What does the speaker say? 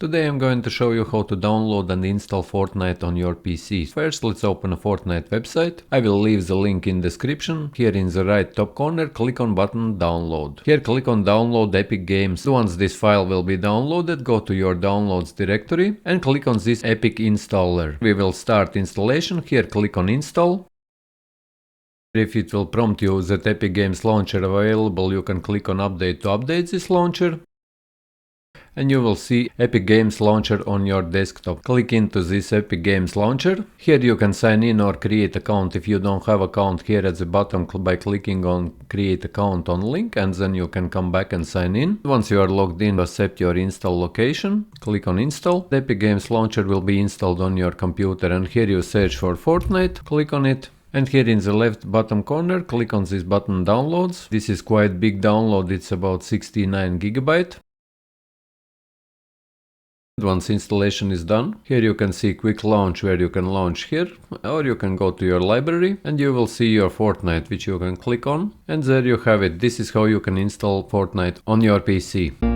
Today I'm going to show you how to download and install Fortnite on your PC. First, let's open a Fortnite website. I will leave the link in description. Here in the right top corner, click on button download. Here click on download Epic Games. Once this file will be downloaded, go to your downloads directory and click on this Epic installer. We will start installation. Here click on install. If it will prompt you that Epic Games launcher available, you can click on update to update this launcher. And you will see Epic Games Launcher on your desktop. Click into this Epic Games Launcher. Here you can sign in or create account if you don't have account here at the bottom by clicking on create account on link, and then you can come back and sign in. Once you are logged in, accept your install location. Click on install. The Epic Games Launcher will be installed on your computer, and here you search for Fortnite. Click on it. And here in the left bottom corner, click on this button downloads. This is quite big download. It's about 69 GB. Once installation is done, here you can see quick launch where you can launch here, or you can go to your library and you will see your Fortnite, which you can click on, and there you have it. This is how you can install Fortnite on your PC.